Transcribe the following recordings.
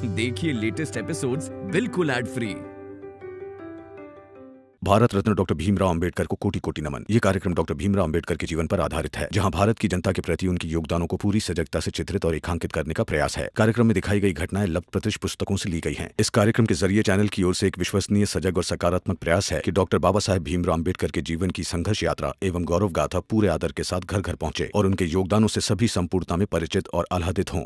देखिए latest episodes बिल्कुल ad free. Bharat Ratna doctor Bhimrao Ambedkar को कोटि कोटि नमन। ये कार्यक्रम डॉक्टर भीमराव अंबेडकर के जीवन पर आधारित है, जहां भारत की जनता के प्रति उनके योगदानों को पूरी सजगता से चित्रित और रेखांकित करने का प्रयास है। कार्यक्रम में दिखाई गई घटनाएं लब्ध पुस्तकों से ली गई हैं। इस कार्यक्रम के जरिए चैनल की ओर से एक विश्वसनीय, सजग और सकारात्मक प्रयास है कि डॉक्टर बाबा साहेब भीमराव अंबेडकर के जीवन की संघर्ष यात्रा एवं गौरव गाथा पूरे आदर के साथ घर घर पहुंचे और उनके योगदानों से सभी संपूर्णता में परिचित और आह्लादित हों।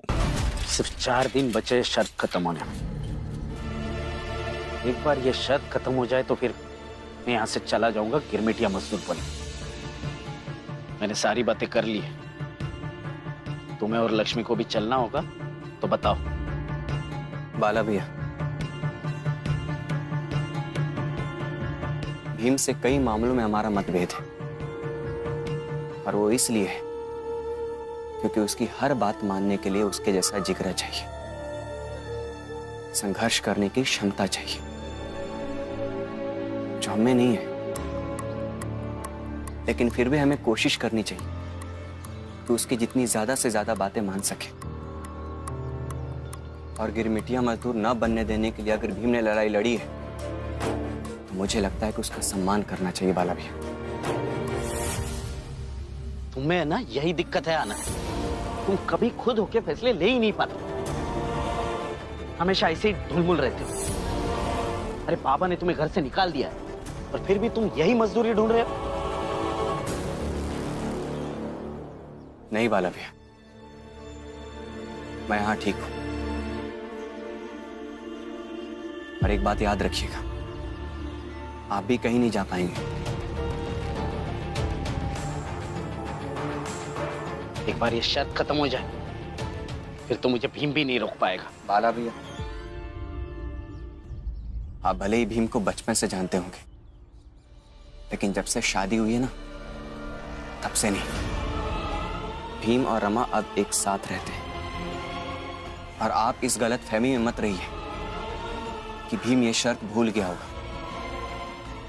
सिर्फ 4 दिन बचे शर्त खत्म होने में। एक बार ये शर्त खत्म हो जाए तो फिर मैं यहाँ से चला जाऊंगा गिरमिटिया मजदूर बन। मैंने सारी बातें कर ली है। तुम्हें और लक्ष्मी को भी चलना होगा तो बताओ। बाला भैया, भीम से कई मामलों में हमारा मतभेद है, और वो इसलिए है क्योंकि उसकी हर बात मानने के लिए उसके जैसा जिगरा चाहिए, संघर्ष करने की क्षमता चाहिए, जो हमें नहीं है। लेकिन फिर भी हमें कोशिश करनी चाहिए कि उसकी जितनी ज्यादा से ज्यादा बातें मान सके। और गिरमिटिया मजदूर न बनने देने के लिए अगर भीम ने लड़ाई लड़ी है तो मुझे लगता है कि उसका सम्मान करना चाहिए। बाला भैया, तुम्हें ना यही दिक्कत है आना, तुम कभी खुद होके फैसले ले ही नहीं पाते, हमेशा ऐसे ही ढुलमुल रहते हो। अरे बाबा ने तुम्हें घर से निकाल दिया है और फिर भी तुम यही मजदूरी ढूंढ रहे हो। नहीं बाला भैया, मैं यहां ठीक हूं। और एक बात याद रखिएगा, आप भी कहीं नहीं जा पाएंगे। एक बार ये शर्त खत्म हो जाए फिर तो मुझे भीम भी नहीं रोक पाएगा। बाला भैया, आप भले ही भीम को बचपन से जानते होंगे, लेकिन जब से शादी हुई है ना, तब से नहीं। भीम और रमा अब एक साथ रहते हैं, और आप इस गलत फहमी में मत रहिए कि भीम ये शर्त भूल गया होगा।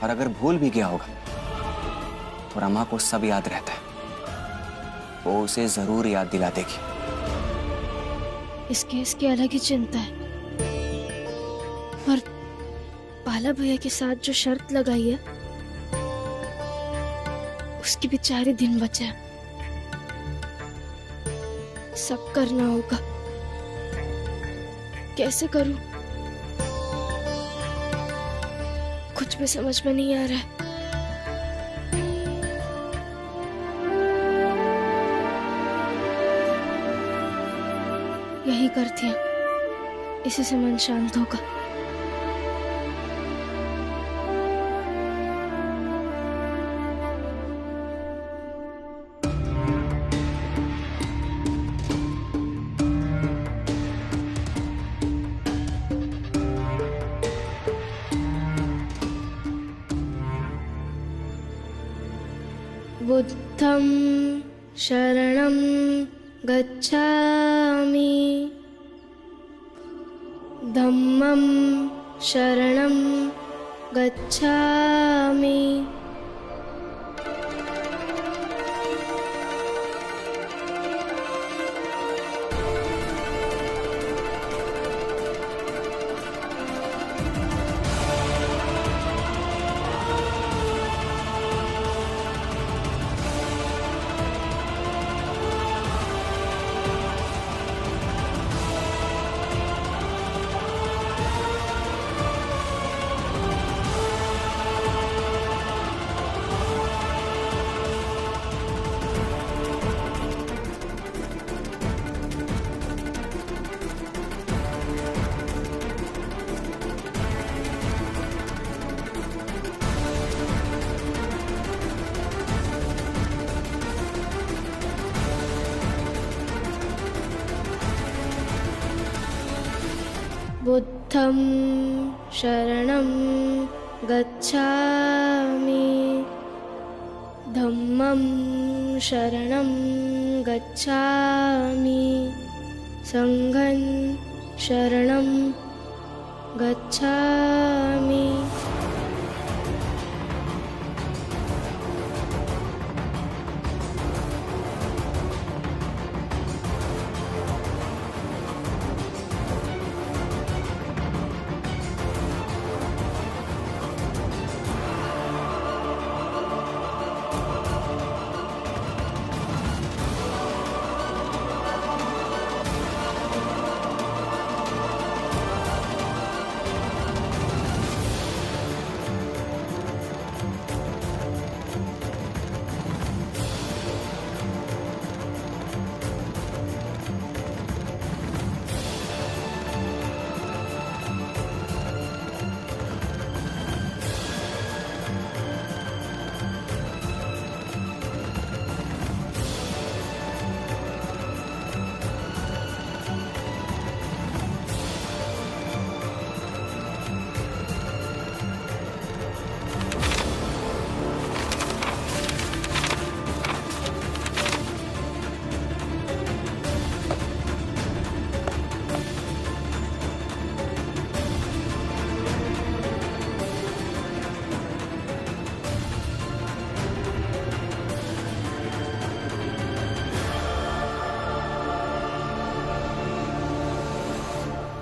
और अगर भूल भी गया होगा तो रमा को सब याद रहता है, वो उसे जरूर याद दिला देगी। इस केस की अलग ही चिंता है, पर बाला भैया के साथ जो शर्त लगाई है उसकी भी 4 ही दिन बचे हैं। सब करना होगा, कैसे करूं कुछ भी समझ में नहीं आ रहा है। यही करती हूँ, इसी से मन शांत होगा। बुद्धं शरणं गच्छामि, धम्मं शरणं गच्छामि, बुद्धं शरणं गच्छामि, धम्मं शरणं गच्छामि, संघं शरणं गच्छामि।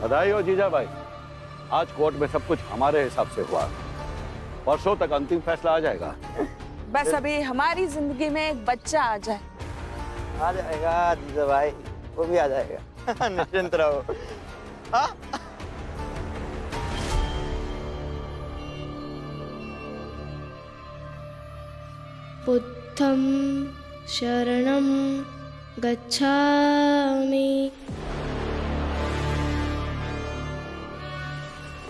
बधाई हो जीजा भाई, आज कोर्ट में सब कुछ हमारे हिसाब से हुआ। परसों तक अंतिम फैसला आ जाएगा। बस अभी हमारी जिंदगी में एक बच्चा आ जाए। आ जाएगा जीजा भाई, वो भी आ जाएगा। निश्चिंत रहो। हाँ? बुद्धं शरणं गच्छामि।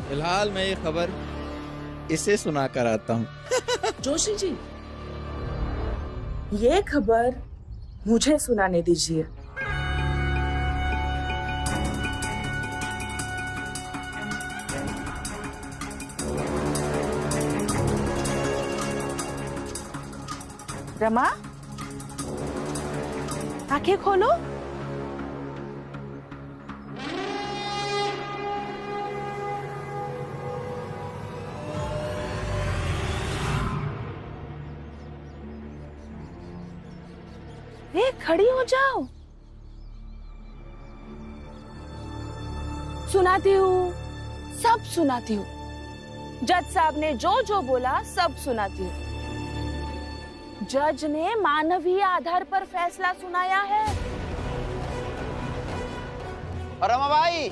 फिलहाल मैं ये खबर इसे सुना कर आता हूँ। जोशी जी, ये खबर मुझे सुनाने दीजिए। रमा, आंखें खोलो। ए, खड़ी हो जाओ। सुनाती हूँ, सब सुनाती हूँ। जज साहब ने जो जो बोला सब सुनाती हूँ। जज ने मानवीय आधार पर फैसला सुनाया है। और रमा भाई,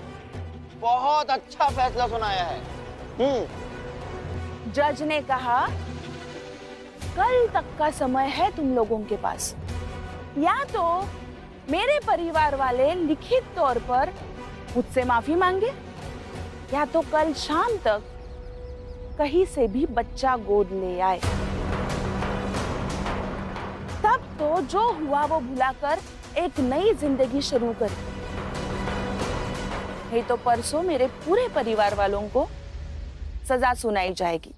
बहुत अच्छा फैसला सुनाया है। जज ने कहा, कल तक का समय है तुम लोगों के पास। या तो मेरे परिवार वाले लिखित तौर पर मुझसे माफी मांगे, या तो कल शाम तक कहीं से भी बच्चा गोद ले आए। तब तो जो हुआ वो भुलाकर एक नई जिंदगी शुरू करें। नहीं तो परसों मेरे पूरे परिवार वालों को सजा सुनाई जाएगी।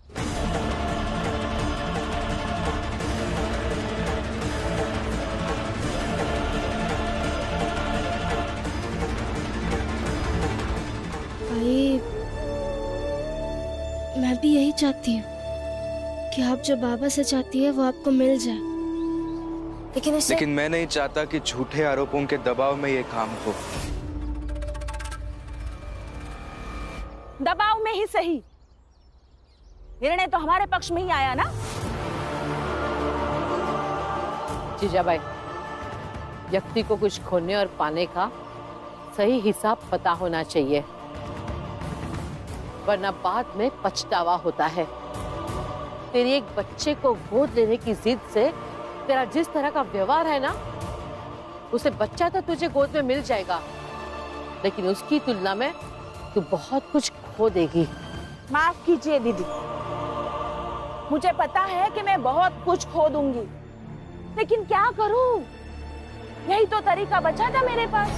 भाई, मैं भी यही चाहती हूँ कि आप जो बाबा से चाहती है वो आपको मिल जाए, लेकिन मैं नहीं चाहता कि झूठे आरोपों के दबाव में ये काम हो। दबाव में ही सही, निर्णय तो हमारे पक्ष में ही आया ना। जीजाबाई, व्यक्ति को कुछ खोने और पाने का सही हिसाब पता होना चाहिए, वरना बाद में पछतावा होता है। तेरी एक बच्चे को गोद लेने की जिद से तेरा जिस तरह का व्यवहार है ना, उसे बच्चा तो तुझे गोद में मिल जाएगा, लेकिन उसकी तुलना में तू बहुत कुछ खो देगी। माफ कीजिए दीदी, मुझे पता है कि मैं बहुत कुछ खो दूंगी, लेकिन क्या करूं? यही तो तरीका बचा था मेरे पास।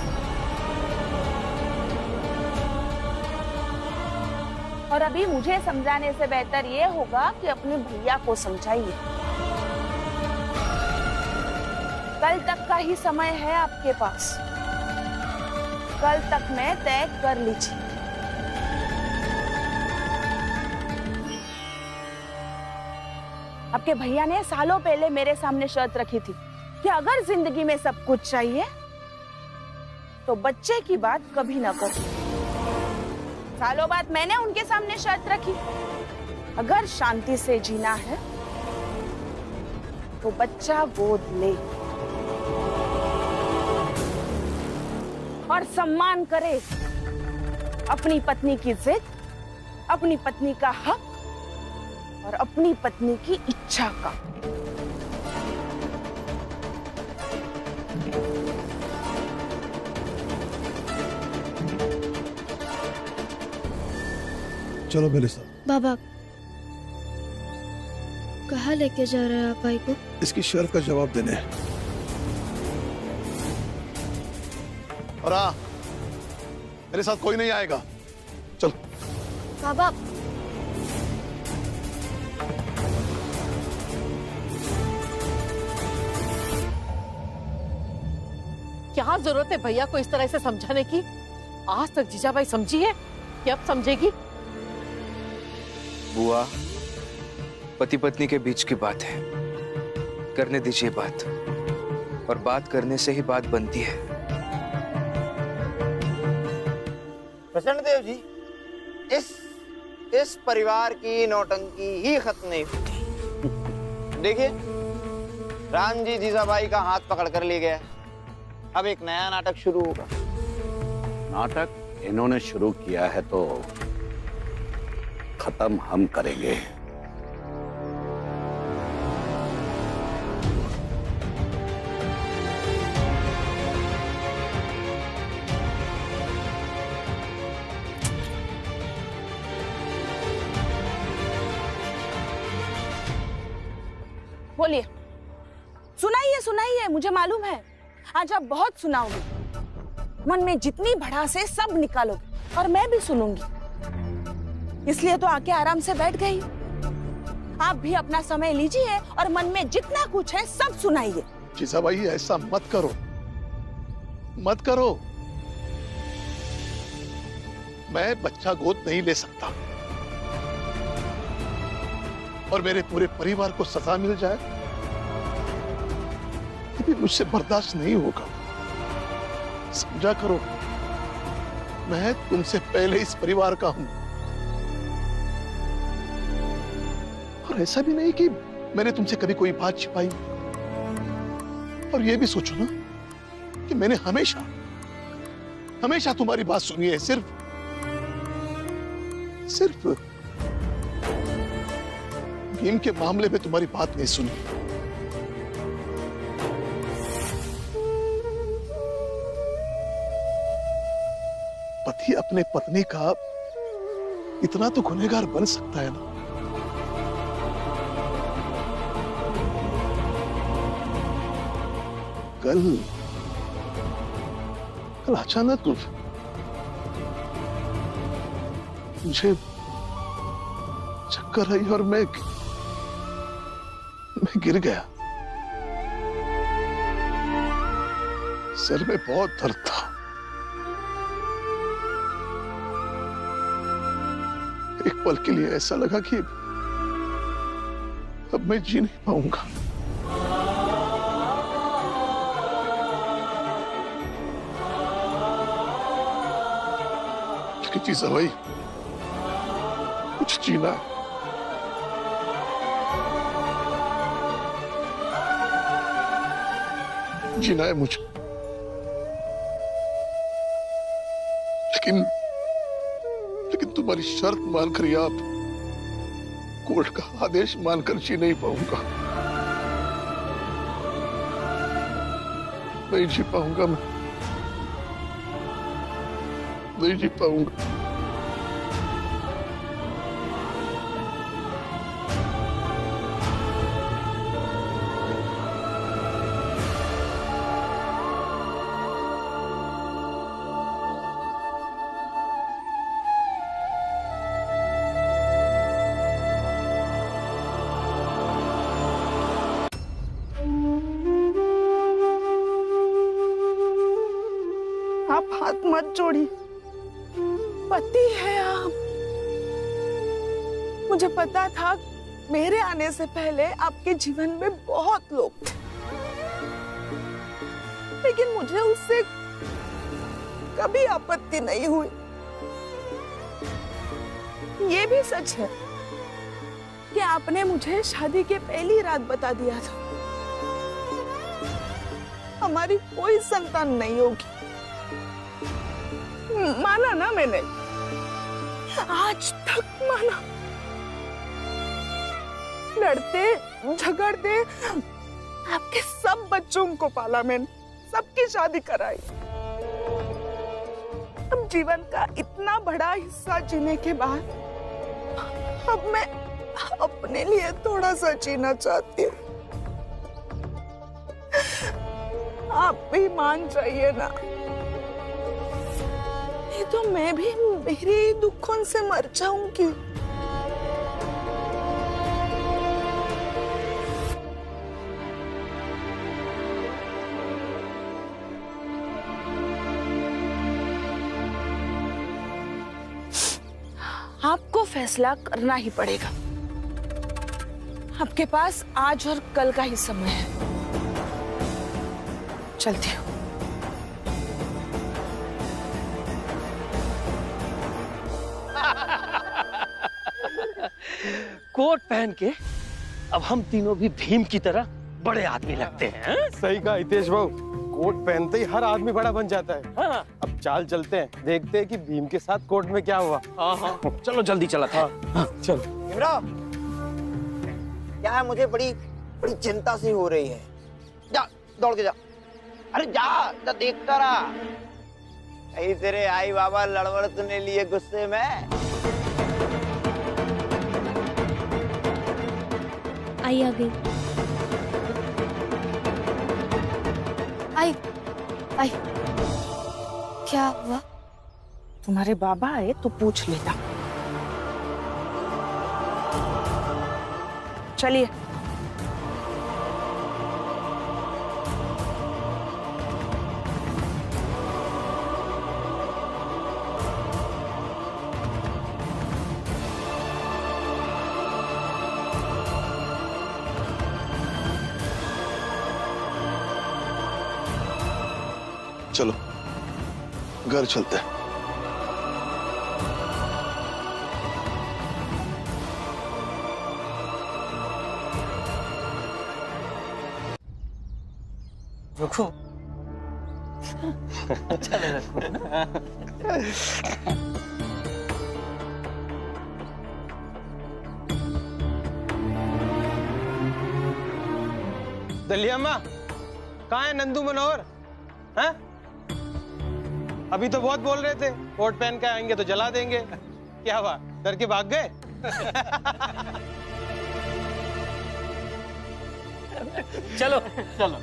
और अभी मुझे समझाने से बेहतर ये होगा कि अपने भैया को समझाइए। कल तक का ही समय है आपके पास, कल तक में तय कर लीजिए। आपके भैया ने सालों पहले मेरे सामने शर्त रखी थी कि अगर जिंदगी में सब कुछ चाहिए तो बच्चे की बात कभी ना करो। सालों बाद मैंने उनके सामने शर्त रखी, अगर शांति से जीना है तो बच्चा गोद ले और सम्मान करे अपनी पत्नी की जिद, अपनी पत्नी का हक और अपनी पत्नी की इच्छा का। चलो मेरे साथ। बाबा, कहाँ लेके जा रहे हैं आप भाई को? इसकी शर्त का जवाब देने। और मेरे साथ कोई नहीं आएगा। चल। बाबा, क्या जरूरत है भैया को इस तरह से समझाने की? आज तक जीजाबाई समझी है कि अब समझेगी? बुआ, पति पत्नी के बीच की बात है, करने दीजिए बात, और बात करने से ही बात बनती है। प्रचंडदेव जी, इस परिवार की नौटंकी ही खत्म नहीं होती। देखिए, राम जी जीजाबाई का हाथ पकड़ कर ले गया। अब एक नया नाटक शुरू होगा। नाटक इन्होंने शुरू किया है तो खत्म हम करेंगे। बोलिए, सुनाइए सुनाइए, मुझे मालूम है आज आप बहुत सुनाओगे। मन में जितनी भड़ास है सब निकालोगे और मैं भी सुनूंगी। इसलिए तो आके आराम से बैठ गई। आप भी अपना समय लीजिए और मन में जितना कुछ है सब सुनाइए। जीजाबाई, ऐसा मत करो, मत करो। मैं बच्चा गोद नहीं ले सकता और मेरे पूरे परिवार को सजा मिल जाए ये भी मुझसे बर्दाश्त नहीं होगा। समझा करो, मैं तुमसे पहले इस परिवार का हूं और ऐसा भी नहीं कि मैंने तुमसे कभी कोई बात छिपाई। और ये भी सोचो ना कि मैंने हमेशा हमेशा तुम्हारी बात सुनी है। सिर्फ भीम के मामले में तुम्हारी बात नहीं सुनी। पति अपने पत्नी का इतना तो गुनहगार बन सकता है ना। कल अचानक मुझे चक्कर आई और मैं गिर गया। सिर में बहुत दर्द था। एक पल के लिए ऐसा लगा कि अब मैं जी नहीं पाऊंगा। लेकिन जीजाबाई, कुछ जीना है। जीना है मुझे, लेकिन तुम्हारी शर्त मानकर या कोर्ट का आदेश मानकर जी नहीं पाऊंगा। नहीं जी पाऊंगा, मैं नहीं जी पाऊंगा। आप हाथ मत जोड़िए, पति है आप। मुझे पता था मेरे आने से पहले आपके जीवन में बहुत लोग थे, लेकिन मुझे उससे कभी आपत्ति नहीं हुई। ये भी सच है कि आपने मुझे शादी के पहली रात बता दिया था हमारी कोई संतान नहीं होगी। माना ना मैंने, आज तक माना। लड़ते झगड़ते आपके सब बच्चों को पाला मैंने, सबकी शादी कराई। अब जीवन का इतना बड़ा हिस्सा जीने के बाद अब मैं अपने लिए थोड़ा सा जीना चाहती हूँ। आप भी मान जाइए ना, नहीं तो मैं भी मेरे दुखों से मर जाऊंगी। आपको फैसला करना ही पड़ेगा। आपके पास आज और कल का ही समय है। चलती हूँ। कोट पहन के अब हम तीनों भी भीम की तरह बड़े आदमी लगते हैं। सही कहा हितेश भाऊ, कोट पहनते ही हर आदमी बड़ा बन जाता है। हाँ। अब चाल चलते हैं, देखते हैं कि भीम के साथ कोट में क्या हुआ। हाँ। चलो जल्दी चला था। हाँ, चल। भीमराव, क्या है, मुझे बड़ी बड़ी चिंता सी हो रही है। जा दौड़ के जा, अरे जा देखता रहा, कहीं तेरे आई बाबा लड़बड़ तूने लिए गुस्से में। आई आ गई। आई आई क्या हुआ? तुम्हारे बाबा आए तो पूछ लेता। चलिए। चलो घर चलते हैं। रुको। चले दलिया माँ, कहाँ है नंदू मनोहर? हैं? अभी तो बहुत बोल रहे थे कोट पहन के आएंगे तो जला देंगे, क्या हुआ, डर के भाग गए? चलो चलो।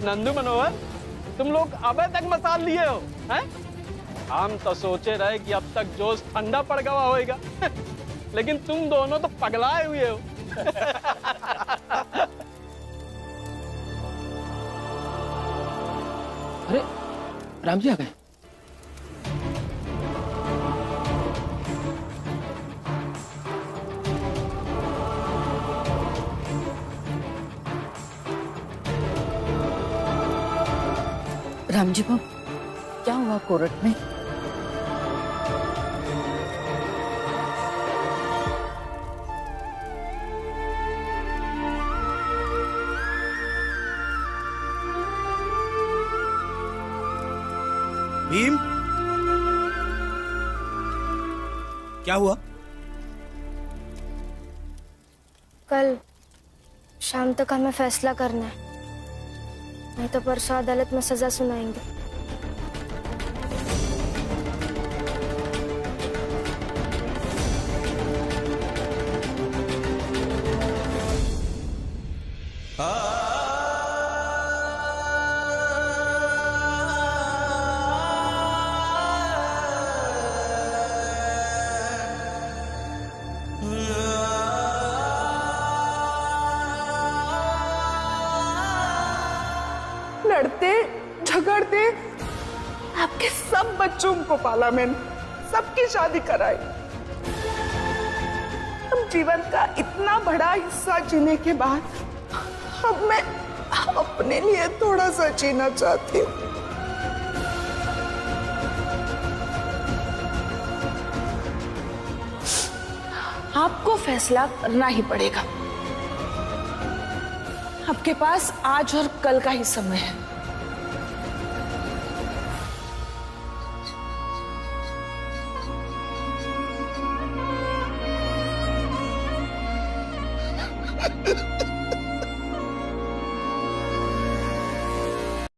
नंदू मनोहर, तुम लोग अबे तक मसाल लिए हो हैं? हम तो सोचे रहे कि अब तक जोश ठंडा पड़ गया होगा, लेकिन तुम दोनों तो पगलाए हुए हो। अरे राम जी आ गए। राम जी बाबू, क्या हुआ कोर्ट में? भीम, क्या हुआ? कल शाम तक हमें फैसला करना है, नहीं तो परसों अदालत में सजा सुनाएंगे। लड़ते झगड़ते आपके सब बच्चों को पाला मैंने, सबकी शादी कराई। अब जीवन का इतना बड़ा हिस्सा जीने के बाद अब मैं अपने लिए थोड़ा सा जीना चाहती हूँ। आपको फैसला करना ही पड़ेगा। आपके पास आज और कल का ही समय है।